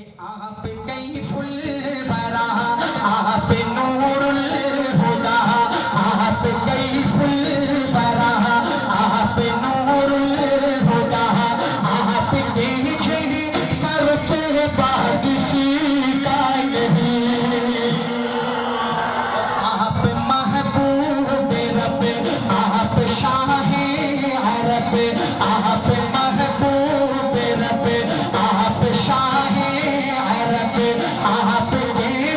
کہ آپ کیف الورا آپ نور الہدا آپ کیف الورا آپ نور الہدا آپ کے سر سے پاک کسی کا نہیں آپ محبوب رب آپ شاہ عرب آپ محبوب رب آپ شاہ عرب آپ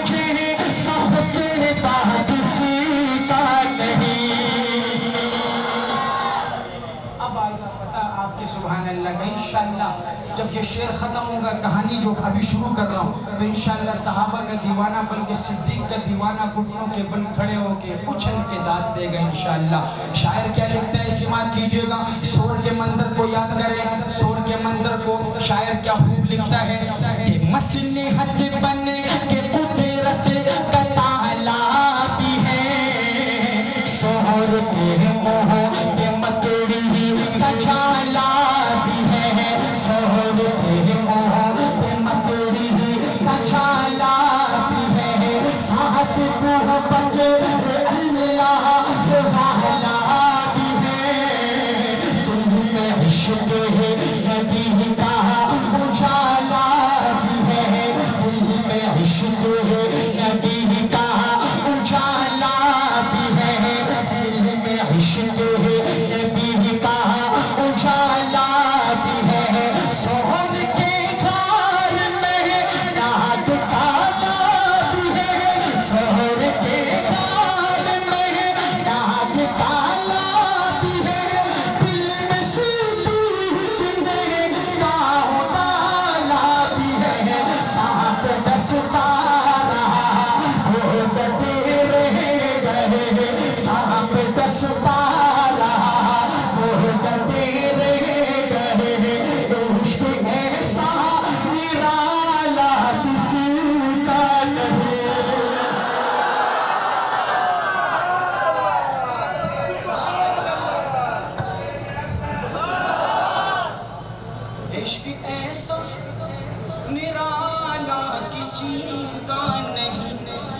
کے سب سے پاک کسی کا نہیں اب آئے گا پتہ آپ کے سبحان اللہ کا انشاءاللہ جب یہ شعر ختم ہوگا کہانی جو ابھی شروع کر رہا ہوں تو انشاءاللہ صحابہ کا دیوانہ بلکہ صدیق کا دیوانہ گھٹنوں کے بل کھڑے ہو کے اچھل کے داد دے گا انشاءاللہ شاعر کیا لکھتا ہے سماعت کیجئے گا سور کے منظر کو یاد کریں سور کے منظر کو شاعر کیا خوب لکھتا ہے کہ مصلحت بن کے قدرت کا تعالیٰ بھی ہے سور کے موہ کے مکڑی کا جالا بھی ہے سور کے موہ کے مکڑی کا جالا بھی ہے ساتھ محبت اللہ والا بھی ہے دل میں عشق نبی کا اجالا بھی ہے دل میں عشق نبی کا اجالا بھی ہے دل میں عشق نبی کا اجالا بھی ہے سوز کے گھر میں رات کالا بھی ہے سوز کے گھر میں رات کالا بھی ہے دل میں صدیق نے گاؤں ڈالا بھی ہے سانس دستا رہا وہ ڈٹے رہ گئے سانس دستا رہا وہ ڈٹے رہ گئے عشق ایسا نرالا کسی کا نہیں عشق ایسا نرالا کسی کا نہیں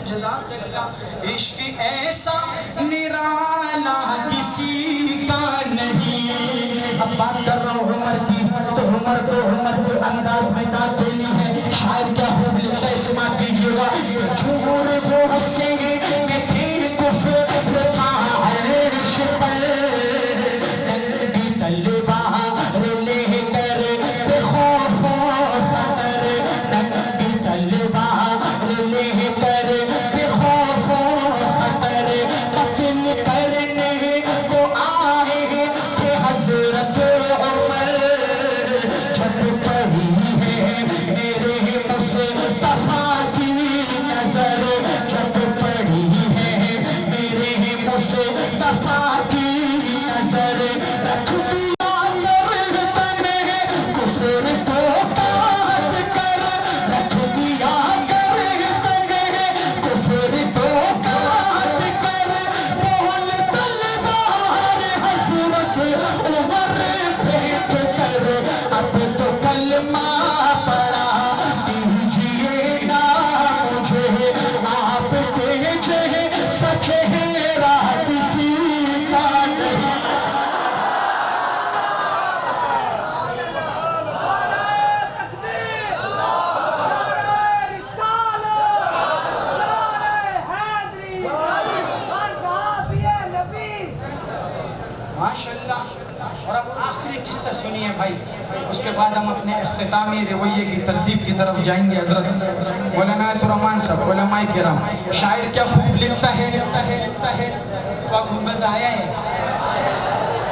جزاک اللہ عشق ایسا نرالا کسی کا نہیں اب بات کر رہا ہوں عمر کی تو عمر کو انداز میں داد دینی ہے شاعر کیا خوب لکھتا ہے سماعت کیجئے گا جھوٹ وہ ہنسیں گے کہ پھر کفر تھا عرش پر ننگی تلوار لے کر بے خوف و خطر ننگی تلوار لے کر بے خوف و خطر قتل کرنے کو آئے تھے حضرت عمر جب پڑی ہے میرے مصطفیٰ کی نظر جب پڑی ہے میرے مصطفیٰ کی نظر رکھ دیا گردن کفر کو کاٹ کر رکھ دیا گردن کفر کو کاٹ کر بول تلوار حضرت عمر پھینک کر اب تو کلمہ پڑھا دیجئے گا مجھے آپ کے چہرہ کسی کا نہیں ماشاءاللہ اور اب آخری قصہ سنیے بھائی اس کے بعد ہم اپنے اختتامی رویے کی ترتیب کی طرف جائیں گے حضرت مولانا الرحمان صاحب علماء کرام شاعر کیا خوب لکھتا ہے تو آپ کو مزہ آیا ہے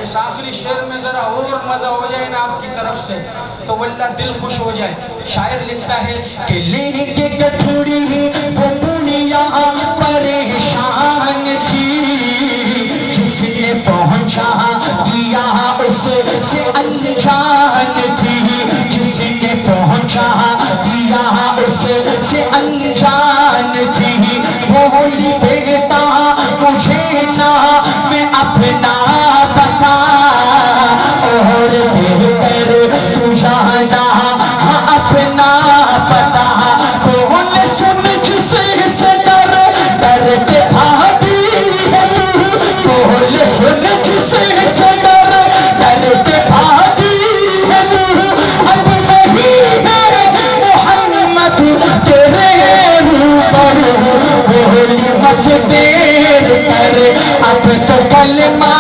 اس آخری شعر میں ذرا اور مزہ ہو جائے نا آپ کی طرف سے تو واللہ دل خوش ہو جائے شاعر لکھتا ہے کہ لے کے گٹھڑی وہ دنیا پریشان تھی جس نے پہنچا دیا اس سے انجان تھی جس نے پہنچا دیا اس سے انجان تھی بولی بیٹا مجھے نا میں اپنا بتا اور بہتر تجھانا اپنا پتا کلمہ